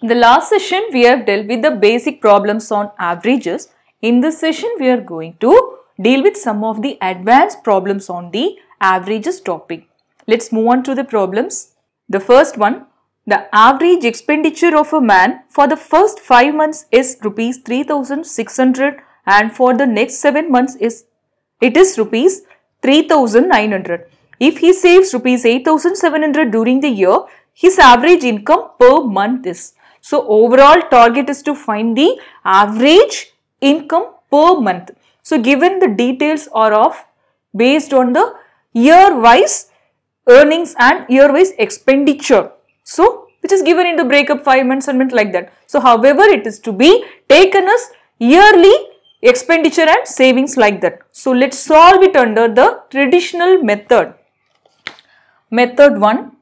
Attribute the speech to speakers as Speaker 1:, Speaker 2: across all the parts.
Speaker 1: In the last session, we have dealt with the basic problems on averages. In this session, we are going to deal with some of the advanced problems on the averages topic. Let's move on to the problems. The first one, the average expenditure of a man for the first 5 months is rupees 3,600 and for the next 7 months it is rupees 3,900. If he saves rupees 8,700 during the year, his average income per month is. So, overall target is to find the average income per month. So, given the details are based on the year-wise earnings and year-wise expenditure. So, which is given in the breakup 5 months and like that. So, however, it is to be taken as yearly expenditure and savings like that. So, let's solve it under the traditional method. Method 1.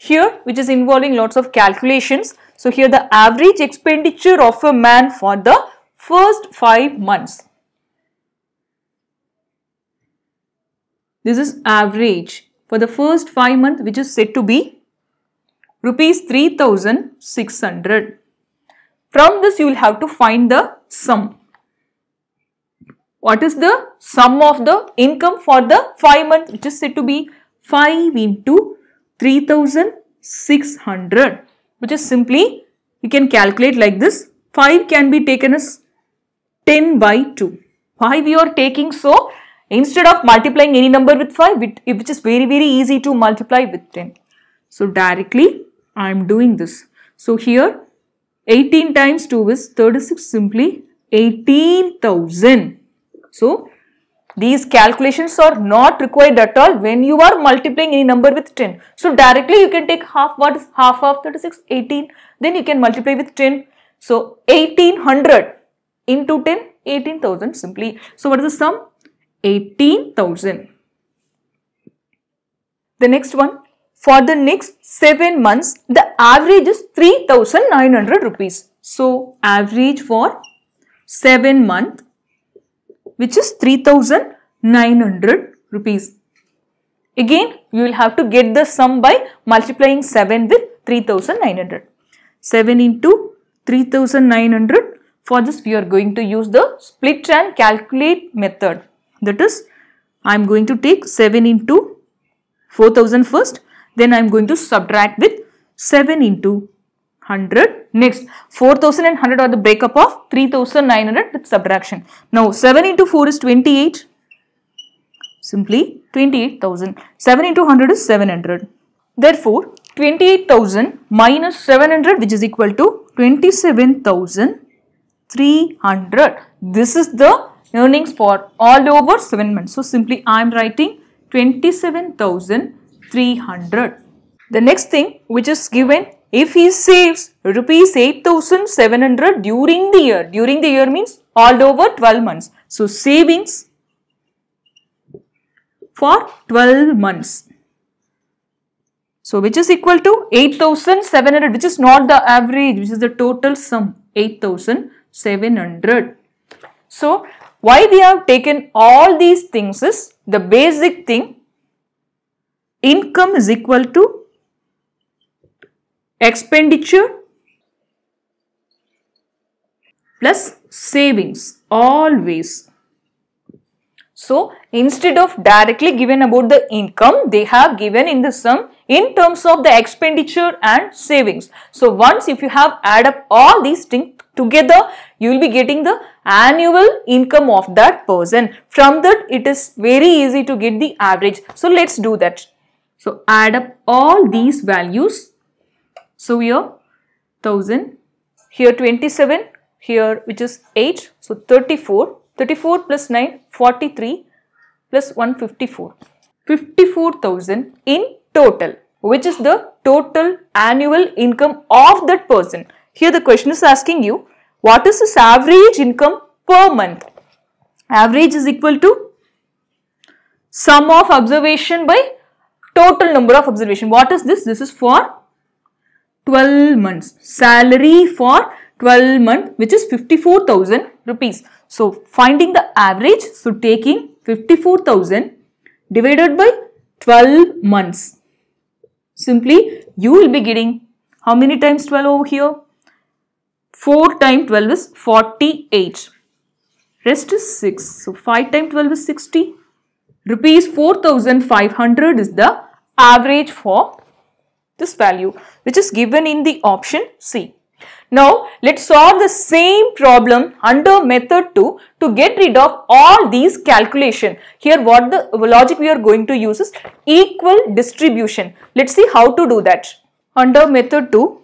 Speaker 1: Here, which is involving lots of calculations. So, here the average expenditure of a man for the first 5 months. This is average for the first 5 months, which is said to be rupees 3,600. From this, you will have to find the sum. What is the sum of the income for the 5 months, which is said to be 5 into 3,600, which is simply, you can calculate like this. 5 can be taken as 10 by 2. Why we are taking so? Instead of multiplying any number with 5, which is very easy to multiply with 10. So, directly I am doing this. So, here 18 times 2 is 36, simply 18,000. So, these calculations are not required at all when you are multiplying any number with 10. So, directly you can take half. What is half of 36? 18. Then you can multiply with 10. So, 1800 into 10, 18,000 simply. So, what is the sum? 18,000. The next one, for the next 7 months, the average is 3,900 rupees. So, average for 7 months, which is 3,900 rupees. Again, you will have to get the sum by multiplying 7 with 3,900. 7 into 3,900. For this, we are going to use the split and calculate method. That is, I am going to take 7 into 4,000 first. Then I am going to subtract with 7 into 100. Next, 4,000 and 100 are the breakup of 3,900 with subtraction. Now, 7 into 4 is 28. Simply 28,000. 7 into 100 is 700. Therefore, 28,000 minus 700, which is equal to 27,300. This is the earnings for all over 7 months. So, simply I am writing 27,300. The next thing which is given, if he saves rupees 8,700 during the year means all over 12 months. So, savings for 12 months. So, which is equal to 8,700, which is not the average, which is the total sum, 8,700. So, why we have taken all these things is the basic thing, income is equal to expenditure plus savings always. So, instead of directly given about the income, they have given in the sum in terms of the expenditure and savings. So, once if you have add up all these things together, you will be getting the annual income of that person. From that, it is very easy to get the average. So, let's do that. So, add up all these values. So, here 1000, here 27, here which is 8. So, 34 plus 9, 43 plus 154. 54,000 in total, which is the total annual income of that person. Here the question is asking you, what is his average income per month? Average is equal to sum of observation by total number of observation. What is this? This is for 12 months. Salary for 12 months, which is 54,000 rupees. So, finding the average, so taking 54,000 divided by 12 months. Simply you will be getting how many times 12 over here? 4 times 12 is 48. Rest is 6. So 5 times 12 is 60. Rupees 4,500 is the average for this value, which is given in the option C. Now, let's solve the same problem under method 2 to get rid of all these calculation. Here, what the logic we are going to use is equal distribution. Let's see how to do that. Under method 2,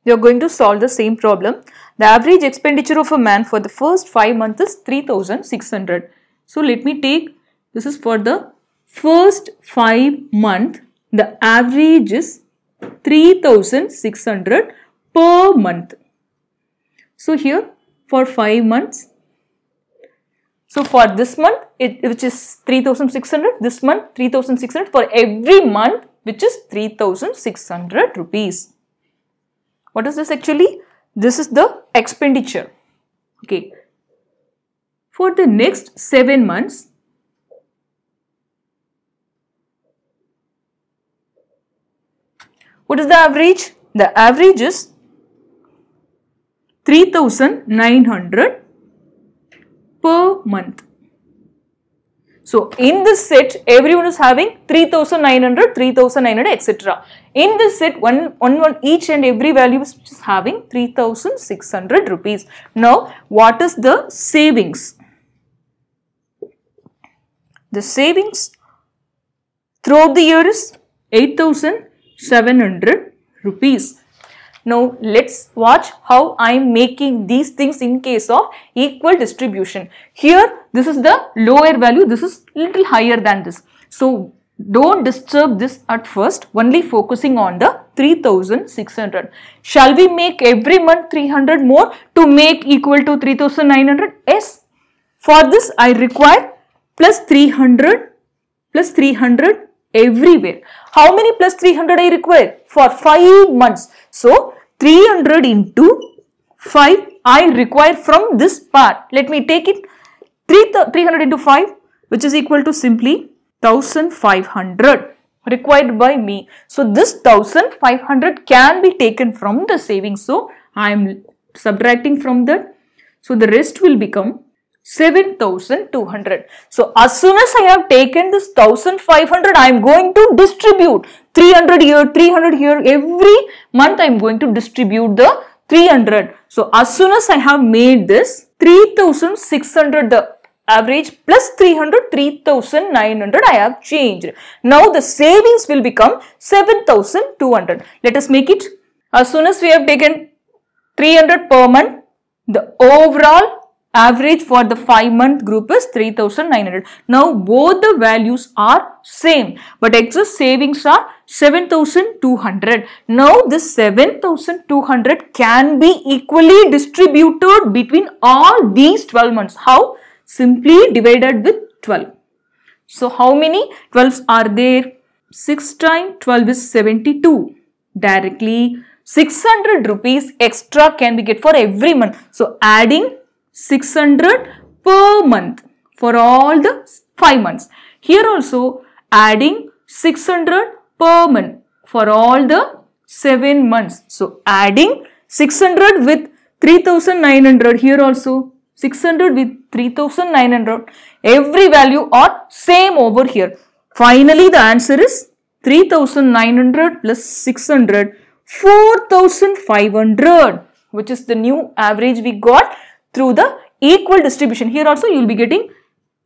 Speaker 1: we are going to solve the same problem. The average expenditure of a man for the first 5 months is 3,600. So, let me take, this is for the first 5 months, the average is 3,600 per month. So here for 5 months, so for this month which is 3,600, this month 3,600, for every month which is 3,600 rupees. What is this actually? This is the expenditure. Okay. For the next 7 months, what is the average? The average is 3,900 per month. So, in this set, everyone is having 3,900, 3,900, etc. In this set, each and every value is having 3,600 rupees. Now, what is the savings? The savings throughout the year is 8,700 rupees. Now, let's watch how I am making these things in case of equal distribution. Here, this is the lower value, this is little higher than this. So, don't disturb this at first, only focusing on the 3,600. Shall we make every month 300 more to make equal to 3,900? Yes. For this, I require plus 300 everywhere. How many plus 300 I require? For 5 months. So, 300 into 5 I require from this part. Let me take it 300 into 5, which is equal to simply 1,500 required by me. So, this 1,500 can be taken from the savings. So, I am subtracting from that. So, the rest will become 7,200. So, as soon as I have taken this 1,500, I am going to distribute 300 here, 300 here. Every month I am going to distribute the 300. So, as soon as I have made this 3,600, the average plus 300, 3,900 I have changed. Now, the savings will become 7,200. Let us make it. As soon as we have taken 300 per month, the overall average for the 5-month group is 3,900. Now, both the values are same, but excess savings are 7,200. Now, this 7,200 can be equally distributed between all these 12 months. How? Simply divided with 12. So, how many 12s are there? 6 times 12 is 72. Directly 600 rupees extra can be get for every month. So, adding 600 per month for all the 5 months. Here also adding 600 per month for all the 7 months. So, adding 600 with 3,900, here also 600 with 3,900. Every value are same over here. Finally, the answer is 3,900 plus 600, 4,500, which is the new average we got through the equal distribution. Here also you will be getting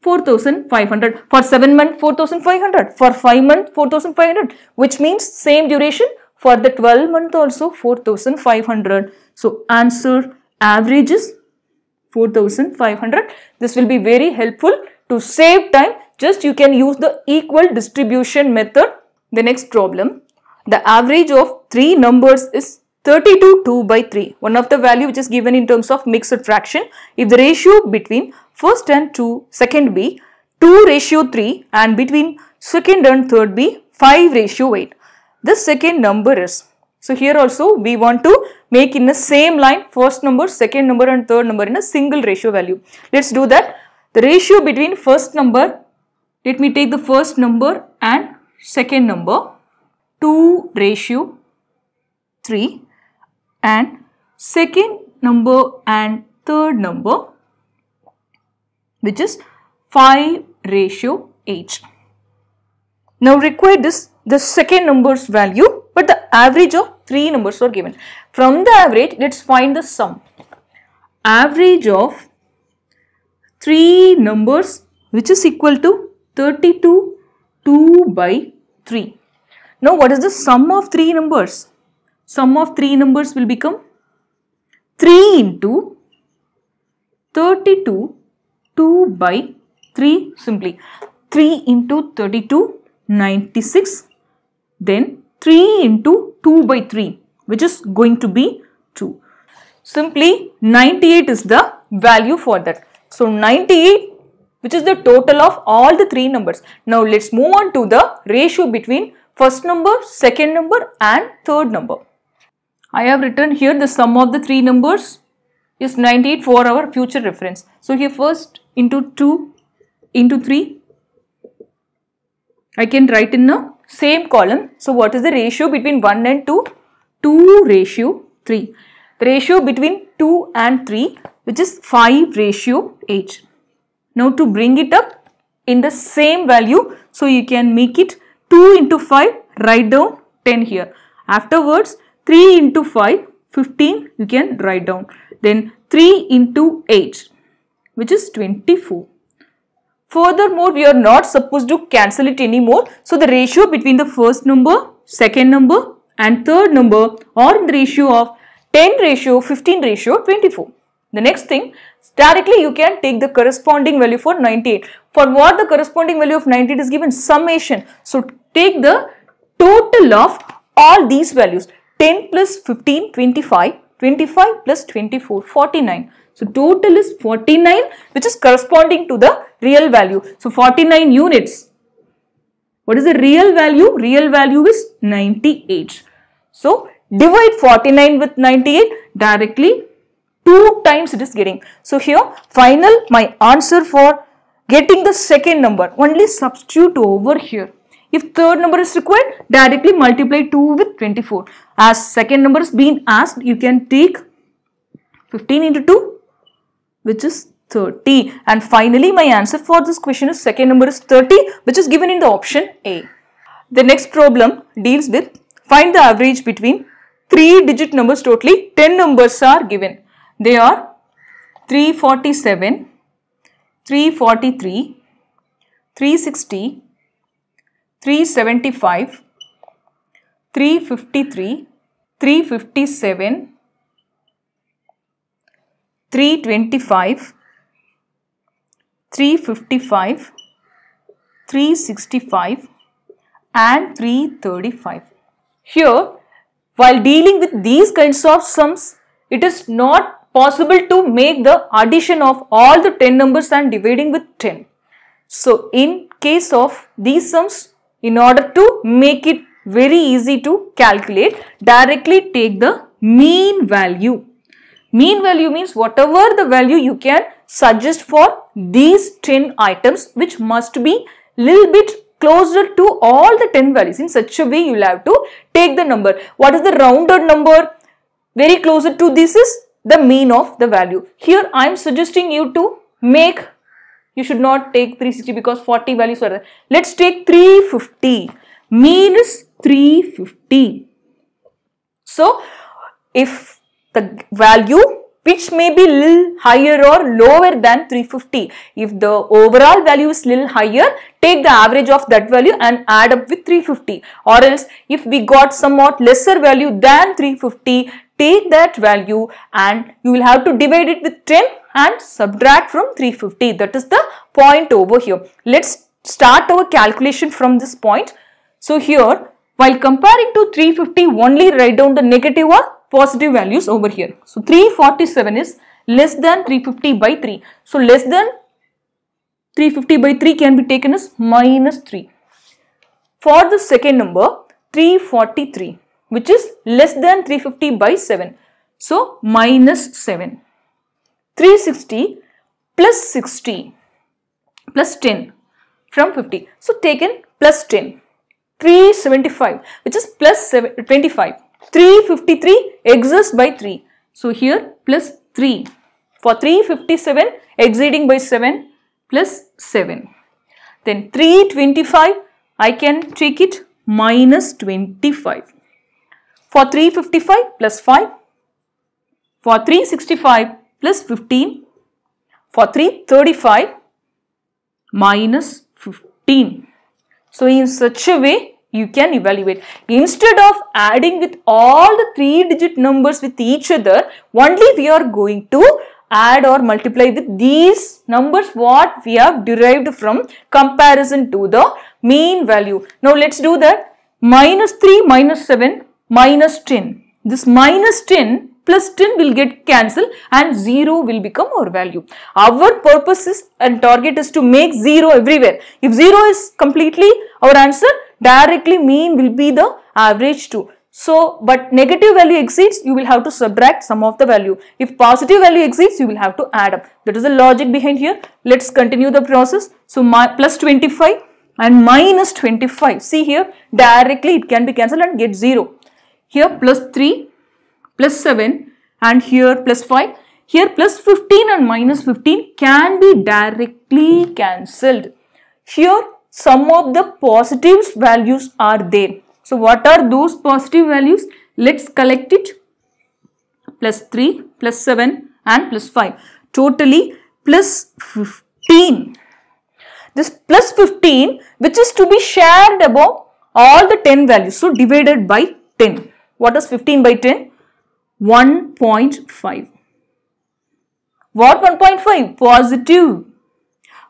Speaker 1: 4,500. For 7 months 4,500. For 5 months 4,500. Which means same duration for the 12 month also 4,500. So answer average is 4,500. This will be very helpful to save time. Just you can use the equal distribution method. The next problem. The average of 3 numbers is 32 2 by 3, one of the value which is given in terms of mixed fraction. If the ratio between first and second be 2:3 and between second and third be 5:8. This second number is, so here also we want to make in the same line first number, second number and third number in a single ratio value. Let's do that. The ratio between first number, let me take the first number and second number, 2:3. 3 and second number and third number, which is 5:8. Now require the second number's value, but the average of 3 numbers are given. From the average, let's find the sum. Average of 3 numbers, which is equal to 32, 2 by 3. Now what is the sum of 3 numbers? Sum of 3 numbers will become 3 into 32, 2 by 3 simply. 3 into 32, 96. Then 3 into 2 by 3, which is going to be 2. Simply 98 is the value for that. So 98, which is the total of all the 3 numbers. Now let's move on to the ratio between first number, second number and third number. I have written here the sum of the 3 numbers is 98 for our future reference. So here first into 2 into 3. I can write in the same column. So what is the ratio between 1 and 2? 2:3. The ratio between 2 and 3, which is 5:8. Now to bring it up in the same value, so you can make it 2 into 5, write down 10 here. Afterwards 3 into 5, 15 you can write down. Then 3 into 8, which is 24. Furthermore, we are not supposed to cancel it anymore. So the ratio between the first number, second number and third number are in the ratio of 10:15:24. The next thing, directly you can take the corresponding value for 98. For what the corresponding value of 98 is given? Summation. So take the total of all these values. 10 plus 15, 25. 25 plus 24, 49. So total is 49, which is corresponding to the real value. So 49 units. What is the real value? Real value is 98. So divide 49 with 98 directly. 2 times it is getting. So here final my answer for getting the second number. Only substitute over here. If third number is required, directly multiply 2 with 24. As second number is being asked, you can take 15 into 2, which is 30. And finally, my answer for this question is second number is 30, which is given in the option A. The next problem deals with find the average between 3-digit numbers totally. 10 numbers are given. They are 347, 343, 360, 375, 353, 357, 325, 355, 365 and 335. Here, while dealing with these kinds of sums, it is not possible to make the addition of all the 10 numbers and dividing with 10. So, in case of these sums, in order to make it very easy to calculate, directly take the mean value. Mean value means whatever the value you can suggest for these 10 items, which must be little bit closer to all the 10 values. In such a way, you will have to take the number. What is the rounded number? Very closer to this is the mean of the value. Here I am suggesting you to make, you should not take 360 because 40 values are there. Let's take 350. Mean is 350. So, if the value which may be little higher or lower than 350. If the overall value is little higher, take the average of that value and add up with 350. Or else if we got somewhat lesser value than 350, take that value and you will have to divide it with 10 and subtract from 350. That is the point over here. Let's start our calculation from this point. So here, while comparing to 350, only write down the negative or positive values over here. So 347 is less than 350 by 3. So less than 350 by 3 can be taken as minus 3. For the second number, 343, which is less than 350 by 7. So minus 7. 360 plus 60 plus 10 from 50. So taken plus 10. 375, which is plus 25. 353 exists by 3. So here plus 3. For 357 exceeding by 7 plus 7. Then 325 I can take it minus 25. For 355 plus 5. For 365 plus 15. For 335 minus 15. So in such a way you can evaluate. Instead of adding with all the 3-digit numbers with each other, only we are going to add or multiply with these numbers what we have derived from comparison to the mean value. Now let's do that. Minus 3 minus 7 minus 10. This minus 10 plus 10 will get cancelled and 0 will become our value. Our purpose is and target is to make 0 everywhere. If 0 is completely our answer, directly mean will be the average too. So, but negative value exceeds, you will have to subtract some of the value. If positive value exceeds, you will have to add up. That is the logic behind here. Let's continue the process. So, plus 25 and minus 25. See here, directly it can be cancelled and get 0. Here plus 3, plus 7 and here plus 5. Here plus 15 and minus 15 can be directly cancelled. Here some of the positive values are there. So what are those positive values? Let's collect it. Plus 3, plus 7 and plus 5. Totally plus 15. This plus 15 which is to be shared above all the 10 values. So divided by 10. What is 15 by 10? 1.5. What 1.5? Positive.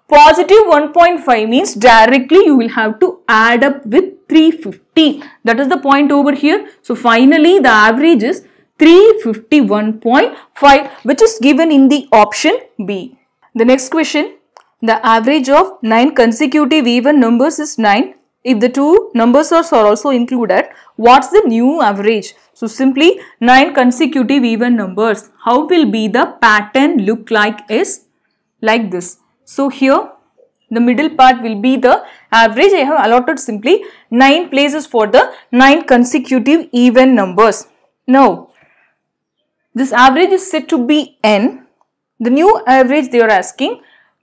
Speaker 1: Positive 1.5 means directly you will have to add up with 350. That is the point over here. So finally the average is 351.5 which is given in the option B. The next question. The average of 9 consecutive even numbers is 9. If the two numbers are also included, what's the new average? So simply 9 consecutive even numbers. How will be the pattern look like is like this. So here the middle part will be the average. I have allotted simply 9 places for the 9 consecutive even numbers. Now this average is said to be n. The new average they are asking.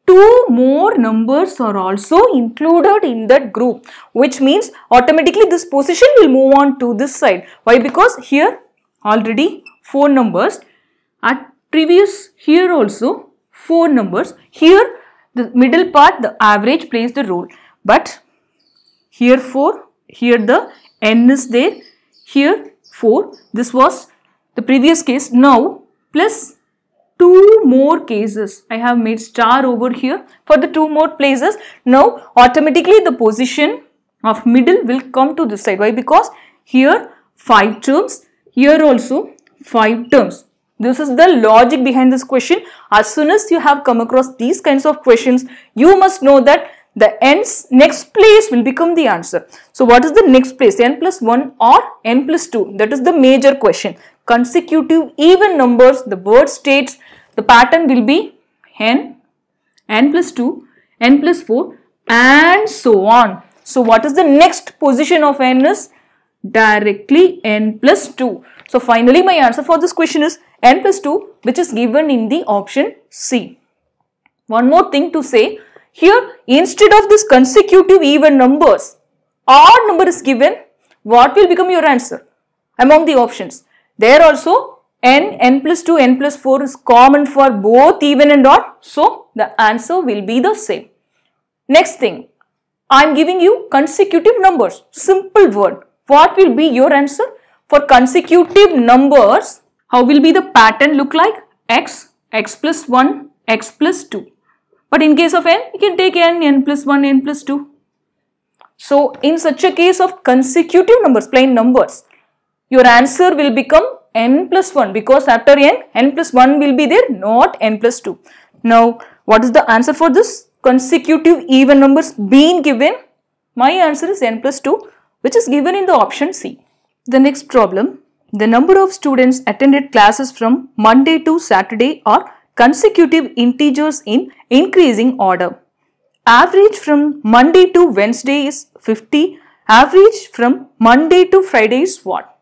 Speaker 1: 2 more numbers are also included in that group, which means automatically this position will move on to this side. Why? Because here already 4 numbers, at previous here also 4 numbers, here the middle part the average plays the role, but here 4, here the n is there, here 4, this was the previous case. Now plus 2 more cases. I have made star over here for the 2 more places. Now automatically the position of middle will come to this side. Why? Because here 5 terms, here also 5 terms. This is the logic behind this question. As soon as you have come across these kinds of questions, you must know that the n's next place will become the answer. So what is the next place? N plus 1 or n plus 2? That is the major question. Consecutive even numbers, the word states the pattern will be n, n plus 2, n plus 4 and so on. So what is the next position of n is? Directly n plus 2. So finally my answer for this question is n plus 2, which is given in the option C. One more thing to say, here instead of this consecutive even numbers, odd number is given. What will become your answer among the options? There also n, n plus 2, n plus 4 is common for both even and odd. So the answer will be the same. Next thing, I am giving you consecutive numbers. Simple word. What will be your answer? For consecutive numbers, how will be the pattern look like? X, x plus 1, x plus 2. But in case of n, you can take n, n plus 1, n plus 2. So in such a case of consecutive numbers, plain numbers, your answer will become n plus 1 because after n, n plus 1 will be there, not n plus 2. Now, what is the answer for this? Consecutive even numbers being given, my answer is n plus 2, which is given in the option C. The next problem, the number of students attended classes from Monday to Saturday are consecutive integers in increasing order. Average from Monday to Wednesday is 50. Average from Monday to Friday is what?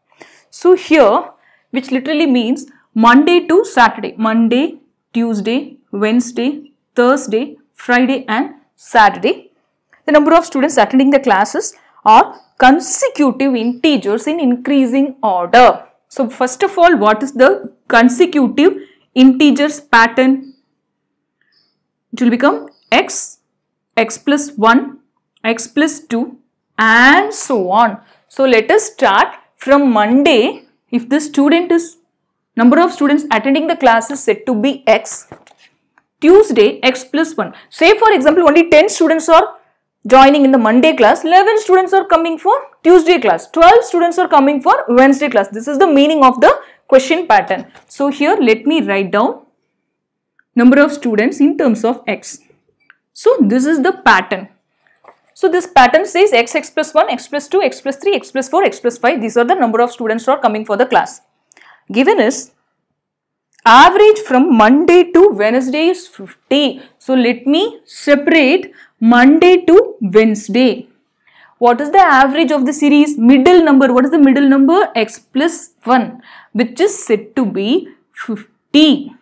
Speaker 1: So here, which literally means Monday to Saturday. Monday, Tuesday, Wednesday, Thursday, Friday and Saturday. The number of students attending the classes are consecutive integers in increasing order. So first of all, what is the consecutive integers pattern? It will become x, x plus 1, x plus 2 and so on. So let us start from Monday. If the number of students attending the class is said to be x, Tuesday x plus 1. Say for example only 10 students are joining in the Monday class, 11 students are coming for Tuesday class, 12 students are coming for Wednesday class. This is the meaning of the question pattern. So here let me write down number of students in terms of x. So this is the pattern. So this pattern says x plus 1, x plus 2, x plus 3, x plus 4, x plus 5. These are the number of students who are coming for the class. Given is average from Monday to Wednesday is 50. So let me separate Monday to Wednesday. What is the average of the series? Middle number. What is the middle number? X plus 1, which is said to be 50.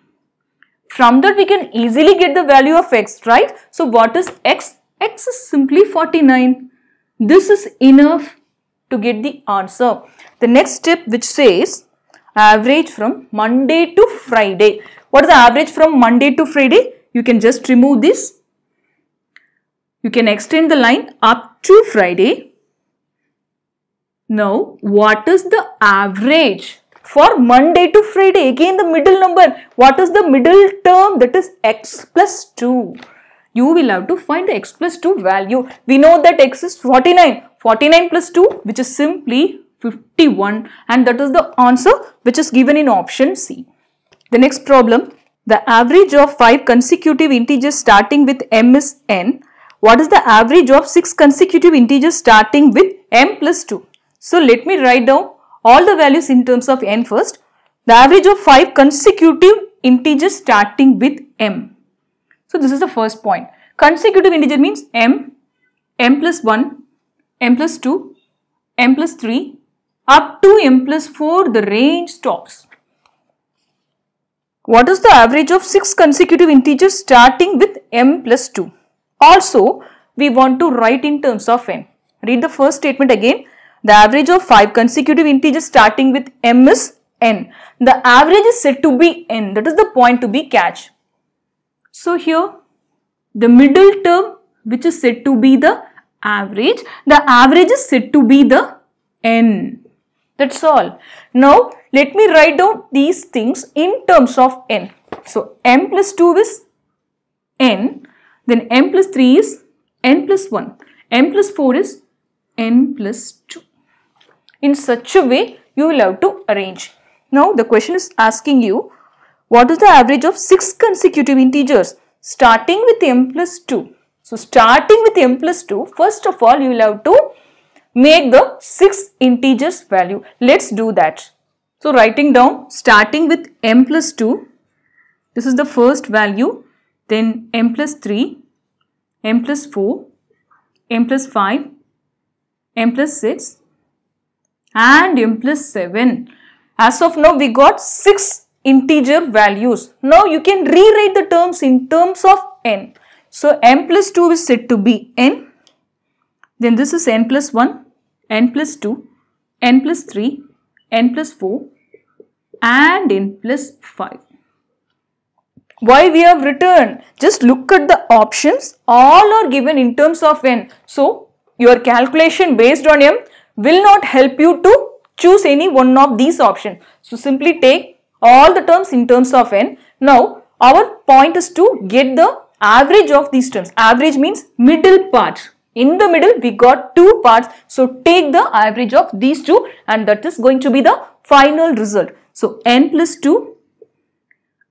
Speaker 1: From that we can easily get the value of x, right? So what is x? X is simply 49. This is enough to get the answer. The next step which says average from Monday to Friday. What is the average from Monday to Friday? You can just remove this. You can extend the line up to Friday. Now, what is the average for Monday to Friday? Again the middle number. What is the middle term? That is x plus 2. You will have to find the x plus 2 value. We know that x is 49. 49 plus 2, which is simply 51, and that is the answer which is given in option C. The next problem, the average of 5 consecutive integers starting with m is n. What is the average of 6 consecutive integers starting with m plus 2? So let me write down all the values in terms of n first. The average of 5 consecutive integers starting with m. So this is the first point. Consecutive integer means m, m plus 1, m plus 2, m plus 3, up to m plus 4, the range stops. What is the average of 6 consecutive integers starting with m plus 2? Also, we want to write in terms of n. Read the first statement again. The average of 5 consecutive integers starting with m is n. The average is said to be n. That is the point to be catch. So here, the middle term which is said to be the average is said to be the n. That's all. Now, let me write down these things in terms of n. So, m plus 2 is n, then m plus 3 is n plus 1, m plus 4 is n plus 2. In such a way, you will have to arrange. Now, the question is asking you, what is the average of 6 consecutive integers starting with m plus 2? So, starting with m plus 2, first of all, you will have to make the 6 integers value. Let's do that. So, writing down starting with m plus 2, this is the first value, then m plus 3, m plus 4, m plus 5, m plus 6 and m plus 7. As of now, we got 6 integer values. Now, you can rewrite the terms in terms of n. So, m plus 2 is said to be n, then this is n plus 1, n plus 2, n plus 3, n plus 4 and n plus 5. Why we have written? Just look at the options. All are given in terms of n. So, your calculation based on m will not help you to choose any one of these options. So, simply take all the terms in terms of n. Now, our point is to get the average of these terms. Average means middle part. In the middle, we got 2 parts. So, take the average of these 2 and that is going to be the final result. So, n plus 2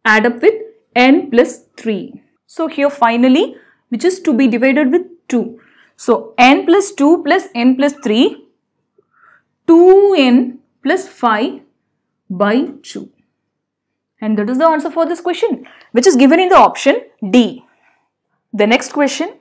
Speaker 1: add up with n plus 3. So, here finally, which is to be divided with 2. So, n plus 2 plus n plus 3, 2n plus 5 by 2. And that is the answer for this question, which is given in the option D. The next question.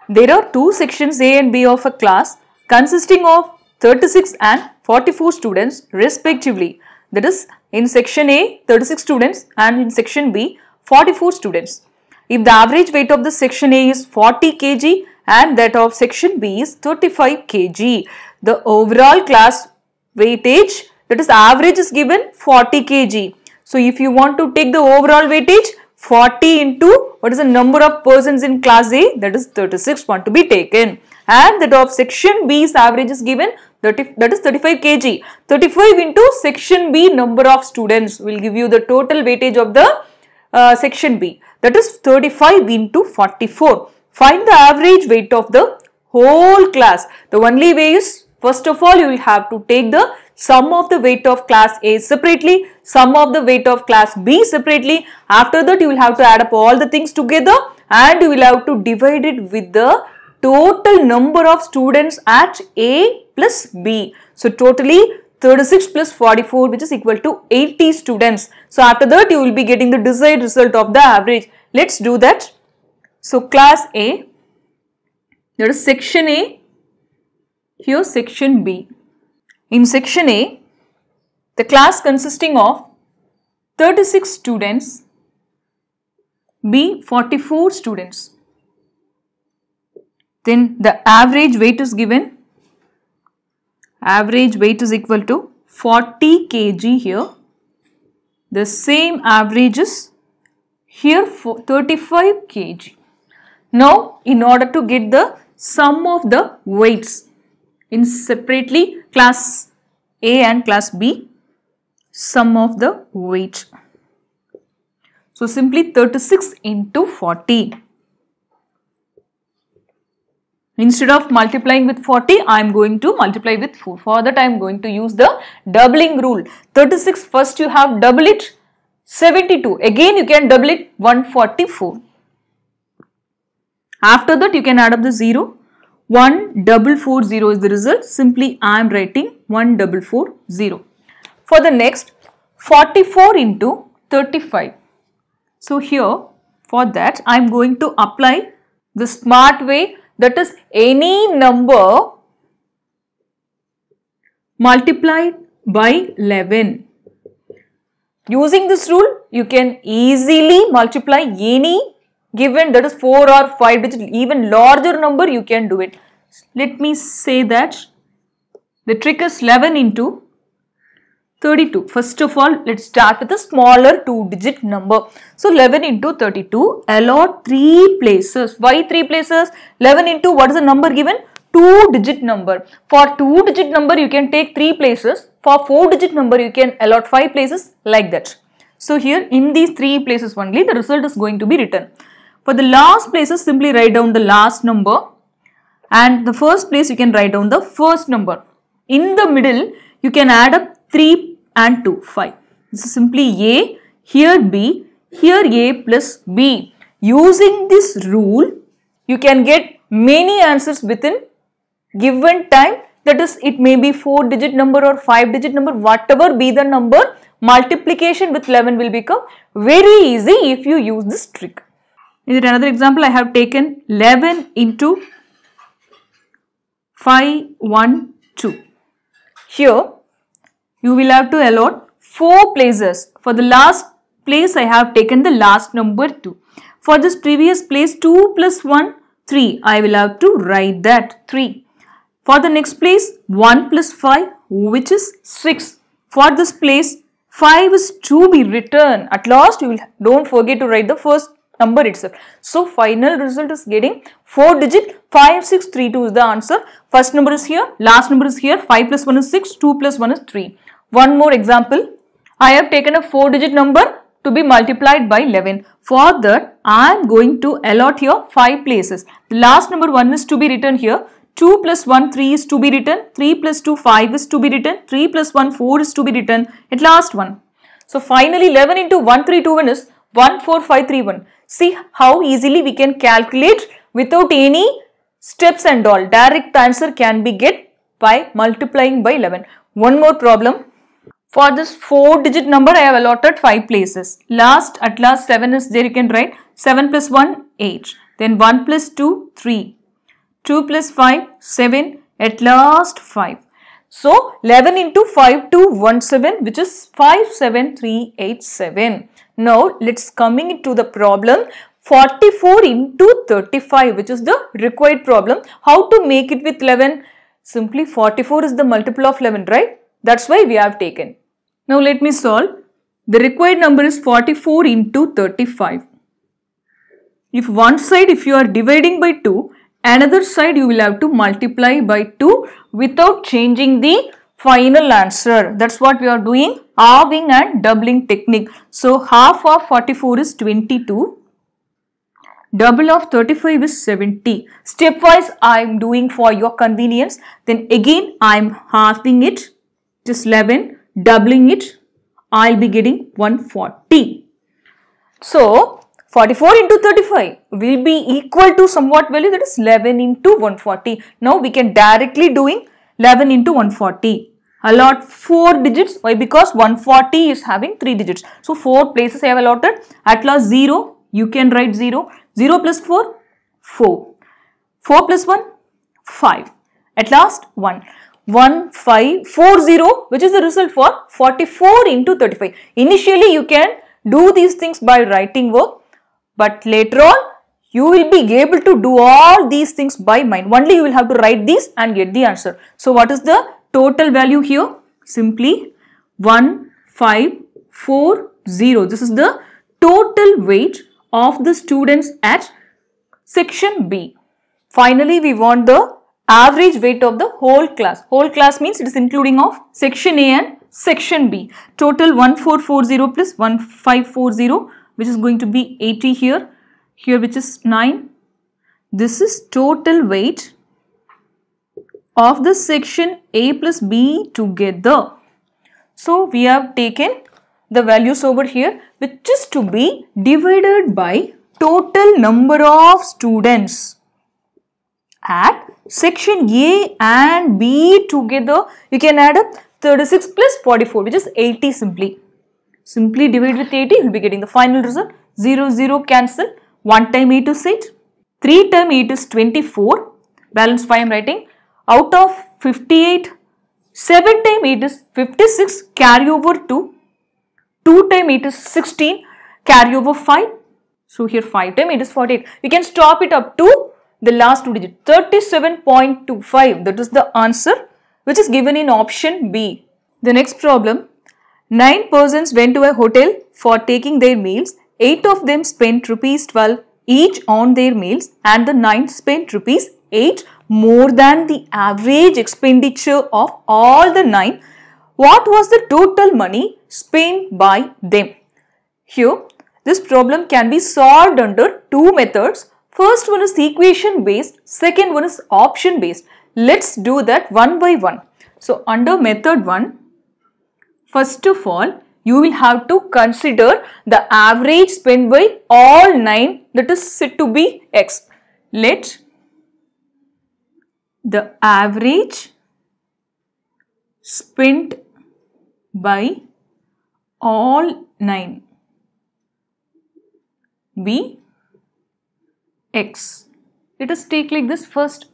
Speaker 1: There are 2 sections A and B of a class consisting of 36 and 44 students respectively. That is, in section A 36 students and in section B 44 students. If the average weight of the section A is 40 kg and that of section B is 35 kg, the overall class weightage, that is average, is given 40 kg. So if you want to take the overall weightage, 40 into what is the number of persons in class A, that is 36 want to be taken, and that of section B's average is given 30, that is 35 kg. 35 into section B number of students will give you the total weightage of the section B, that is 35 into 44. Find the average weight of the whole class. The only way is, first of all, you will have to take the sum of the weight of class A separately, sum of the weight of class B separately. After that, you will have to add up all the things together and you will have to divide it with the total number of students at A plus B. So, totally 36 plus 44, which is equal to 80 students. So, after that, you will be getting the desired result of the average. Let's do that. So, class A, that is section A, here section B. In section A, the class consisting of 36 students, B 44 students. Then the average weight is given. Average weight is equal to 40 kg here. The same average is here for 35 kg. Now, in order to get the sum of the weights in separately class A and class B, sum of the weight. So, simply 36 into 40. Instead of multiplying with 40, I am going to multiply with 4. For that, I am going to use the doubling rule. 36, first you have double it, 72. Again, you can double it, 144. After that, you can add up the 0. 1440 is the result. Simply, I am writing 1440. For the next, 44 into 35. So, here, for that, I am going to apply the smart way. That is, any number multiplied by 11. Using this rule, you can easily multiply any given, that is 4 or 5 digit, even larger number you can do it. Let me say that the trick is 11 into 32. First of all, let's start with a smaller 2-digit number. So, 11 into 32, allot 3 places. Why 3 places? 11 into what is the number given? 2-digit number. For 2-digit number, you can take 3 places. For 4-digit number, you can allot 5 places, like that. So, here in these 3 places only, the result is going to be written. For the last places, simply write down the last number. And the first place, you can write down the first number. In the middle, you can add up 3 and 2, 5. This is simply A, here B, here A plus B. Using this rule, you can get many answers within given time. That is, it may be 4-digit number or 5-digit number, whatever be the number, multiplication with 11 will become very easy if you use this trick. In another example, I have taken 11 into 5, 1, 2. Here, you will have to allot 4 places. For the last place, I have taken the last number 2. For this previous place, 2 plus 1, 3. I will have to write that 3. For the next place, 1 plus 5, which is 6. For this place, 5 is to be written. At last, you will don't forget to write the first number itself. So, final result is getting 4-digit 5632 is the answer. First number is here, last number is here. 5 plus 1 is 6, 2 plus 1 is 3. One more example. I have taken a 4-digit number to be multiplied by 11. For that, I am going to allot here 5 places. The last number 1 is to be written here. 2 plus 1, 3 is to be written. 3 plus 2, 5 is to be written. 3 plus 1, 4 is to be written. At last one. So, finally, 11 into 1321 is 14531. See how easily we can calculate without any steps and all. Direct answer can be get by multiplying by 11. One more problem. For this 4-digit number, I have allotted 5 places. At last 7 is there, you can write 7 plus 1, 8. Then 1 plus 2, 3. 2 plus 5, 7. At last 5. So 11 into 5217, which is 57387. Now let's coming into the problem. 44 into 35, which is the required problem. How to make it with 11? Simply 44 is the multiple of 11, right? That's why we have taken. Now let me solve. The required number is 44 into 35. If one side, if you are dividing by 2, another side you will have to multiply by 2 without changing the final answer. That's what we are doing, halving and doubling technique. So half of 44 is 22. Double of 35 is 70. Stepwise I am doing for your convenience. Then again I am halving it, just 11, doubling it, I will be getting 140. So 44 into 35 will be equal to somewhat value, that is 11 into 140. Now we can directly doing 11 into 140. Allot 4 digits. Why? Because 140 is having 3 digits. So 4 places I have allotted. At last 0. You can write 0. 0 plus 4, 4. 4 plus 1, 5. At last 1. 1, 5, 4, 0, which is the result for 44 into 35. Initially you can do these things by writing work, but later on you will be able to do all these things by mind. Only you will have to write these and get the answer. So what is the total value here? Simply 1, 5, 4, 0. This is the total weight of the students at section B. Finally, we want the average weight of the whole class. Whole class means it is including of section A and section B. Total 1440 plus 1540, which is going to be 80 here. Here which is 9. This is total weight of the section A plus B together. So we have taken the values over here, which is to be divided by total number of students at section A and B together. You can add up 36 plus 44, which is 80 simply. Simply divide with 80, you will be getting the final result. 0, 0 cancel. 1 time 8 is 8. 3 time 8 is 24. Balance 5 I am writing. Out of 58, 7 time 8 is 56. Carry over 2. 2 time 8 is 16. Carry over 5. So here 5 time 8 is 48. We can stop it up to the last 2 digits. 37.25. That is the answer which is given in option B. The next problem. 9 persons went to a hotel for taking their meals. 8 of them spent ₹12 each on their meals and the 9 spent ₹8 more than the average expenditure of all the 9. What was the total money spent by them? Here, this problem can be solved under 2 methods. First one is equation based, second one is option based. Let's do that one by one. So, under method 1, first of all, you will have to consider the average spent by all 9, that is said to be X. Let the average spent by all 9 be X. Let us take like this first.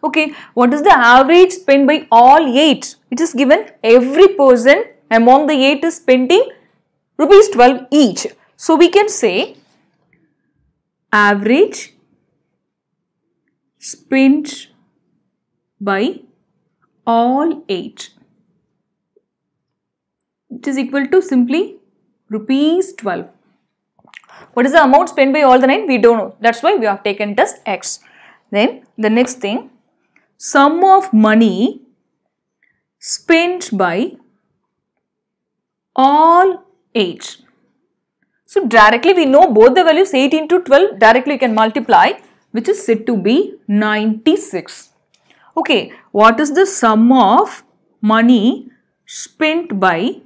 Speaker 1: Okay, what is the average spent by all 8? It is given every person among the 8 is spending ₹12 each. So we can say average spent by all 8, which is equal to simply ₹12. What is the amount spent by all the 9? We don't know. That's why we have taken it as X. Then the next thing, sum of money spent by all 8. So directly we know both the values, 8 into 12, directly you can multiply, which is said to be 96. Okay, what is the sum of money spent by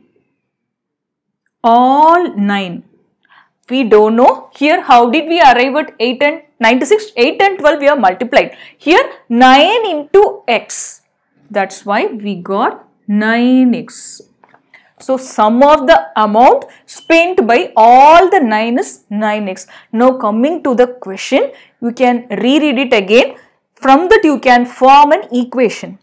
Speaker 1: all 9? We don't know. Here how did we arrive at 8 and 96? 8 and 12 we have multiplied. Here 9 into X. That's why we got 9X. So sum of the amount spent by all the 9 is 9X. Now coming to the question, you can reread it again. From that you can form an equation.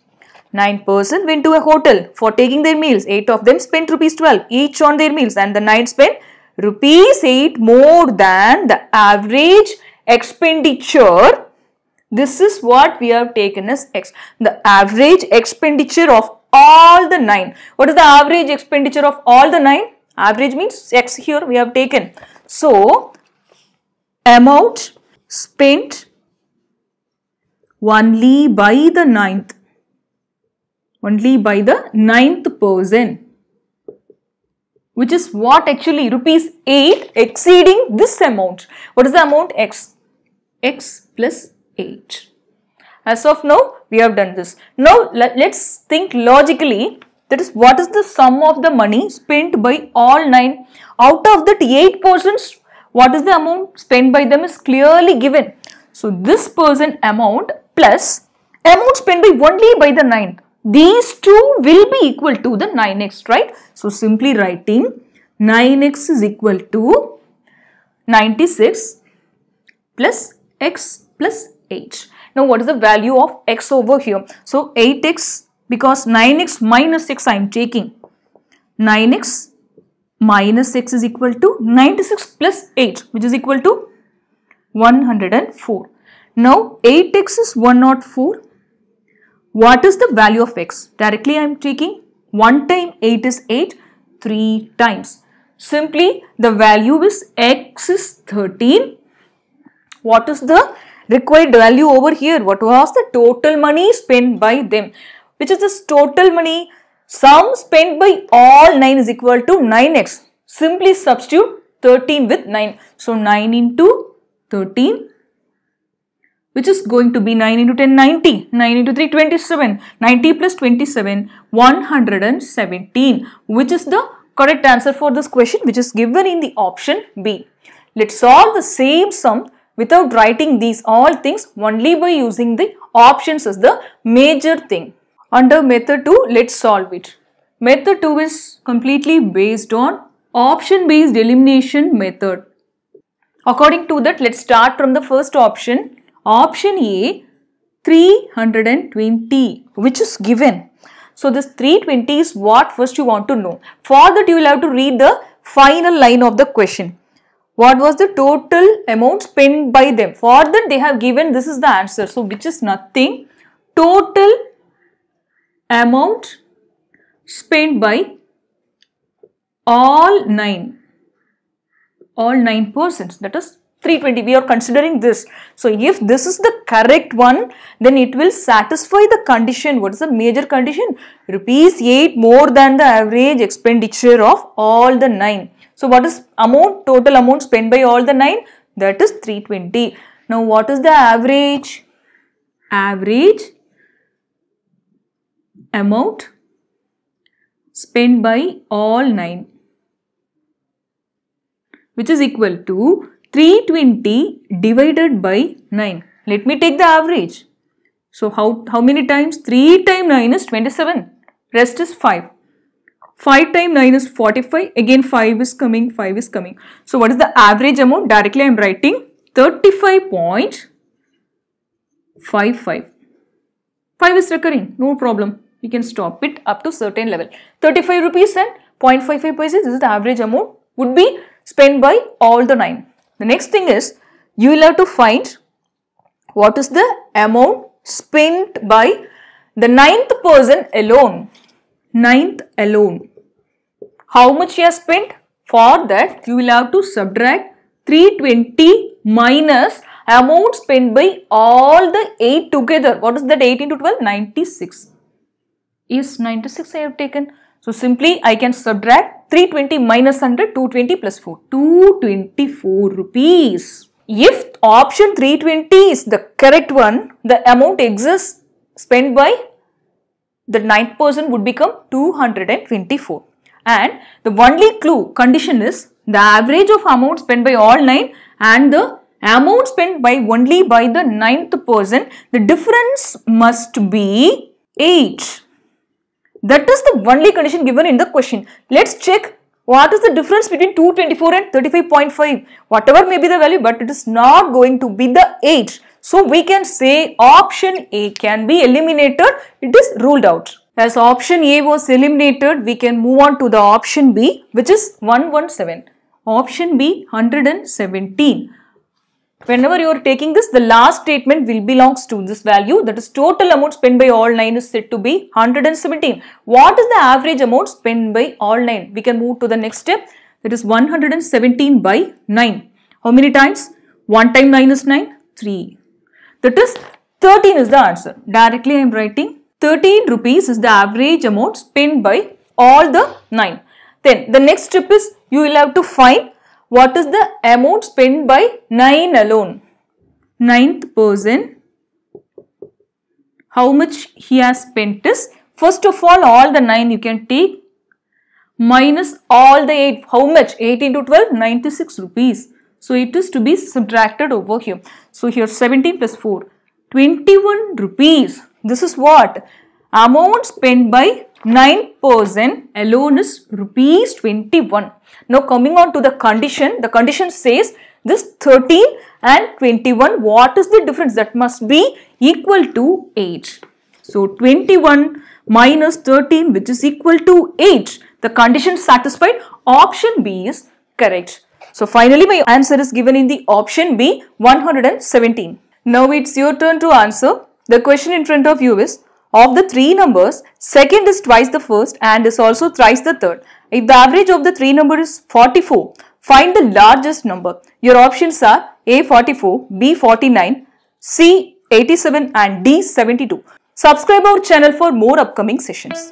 Speaker 1: 9% went to a hotel for taking their meals. 8 of them spent rupees 12 each on their meals, and the 9 spent rupees 8 more than the average expenditure. This is what we have taken as X. The average expenditure of all the 9. What is the average expenditure of all the 9? Average means X here we have taken. So, amount spent only by the 9th. Only by the 9th person. Which is what actually? Rupees 8 exceeding this amount. What is the amount? X. X plus 8. As of now, we have done this. Now, let's think logically. That is, what is the sum of the money spent by all 9? Out of that 8 persons, what is the amount spent by them is clearly given. So, this person amount plus amount spent by only by the 9th. These two will be equal to the 9x, right? So, simply writing 9x is equal to 96 plus x plus 8. Now, what is the value of x over here? So, 8x, because 9x minus x I am taking. 9x minus x is equal to 96 plus 8, which is equal to 104. Now, 8x is 104. What is the value of x? Directly I am taking 1 time 8 is 8, 3 times. Simply the value is x is 13. What is the required value over here? What was the total money spent by them? Which is this total money? Sum spent by all 9 is equal to 9x. Simply substitute 13 with 9. So 9 into 13, which is going to be 9 into 10, 90. 9 into 3, 27. 90 plus 27, 117. Which is the correct answer for this question, which is given in the option B. Let's solve the same sum without writing these all things, only by using the options as the major thing. Under method 2, let's solve it. Method 2 is completely based on option based elimination method. According to that, let's start from the first option. Option A, 320, which is given. So, this 320 is what first you want to know. For that, you will have to read the final line of the question. What was the total amount spent by them? For that, they have given, this is the answer. So, which is nothing. Total amount spent by all 9 persons. That is 320. We are considering this. So, if this is the correct one, then it will satisfy the condition. What is the major condition? Rupees 8 more than the average expenditure of all the 9. So, what is amount? Total amount spent by all the 9? That is 320. Now, what is the average? Average amount spent by all 9, which is equal to 320 divided by 9. Let me take the average. So, how many times? 3 times 9 is 27. Rest is 5. 5 times 9 is 45. Again 5 is coming. 5 is coming. So, what is the average amount? Directly I am writing 35.55. 5 is recurring. No problem. We can stop it up to certain level. 35 rupees and 0.55 paise. This is the average amount would be spent by all the 9. The next thing is, you will have to find what is the amount spent by the 9th person alone. 9th alone. How much he has spent? For that, you will have to subtract 320 minus amount spent by all the 8 together. What is that? 8 into 12? 96. Is 96 I have taken. So, simply I can subtract 320 minus 100, 220 plus 4, 224 rupees. If option 320 is the correct one, the amount exists spent by the 9th person would become 224. And the only clue condition is the average of amount spent by all 9 and the amount spent by only by the 9th person. The difference must be 8. That is the only condition given in the question. Let's check what is the difference between 224 and 35.5. Whatever may be the value, but it is not going to be the 8. So we can say option A can be eliminated. It is ruled out. As option A was eliminated, we can move on to the option B, which is 117. Option B, 117. Whenever you are taking this, the last statement will belongs to this value. That is, total amount spent by all 9 is said to be 117. What is the average amount spent by all 9? We can move to the next step. That is 117 by 9. How many times? 1 time 9 is 9. 3. That is 13 is the answer. Directly I am writing 13 rupees is the average amount spent by all the 9. Then the next step is you will have to find what is the amount spent by 9 alone. 9th person, how much he has spent is, first of all the 9 you can take minus all the 8. How much? 8 into 12, 96 rupees. So it is to be subtracted over here. So here 17 plus 4, 21 rupees. This is what? Amount spent by 9% alone is rupees 21. Now coming on to the condition says this 13 and 21, what is the difference? That must be equal to 8. So 21 minus 13, which is equal to 8. The condition satisfied. Option B is correct. So finally my answer is given in the option B, 117. Now it's your turn to answer. The question in front of you is, of the 3 numbers, second is twice the first and is also thrice the third. If the average of the 3 number is 44, find the largest number. Your options are A 44, B 49, C 87 and D 72. Subscribe our channel for more upcoming sessions.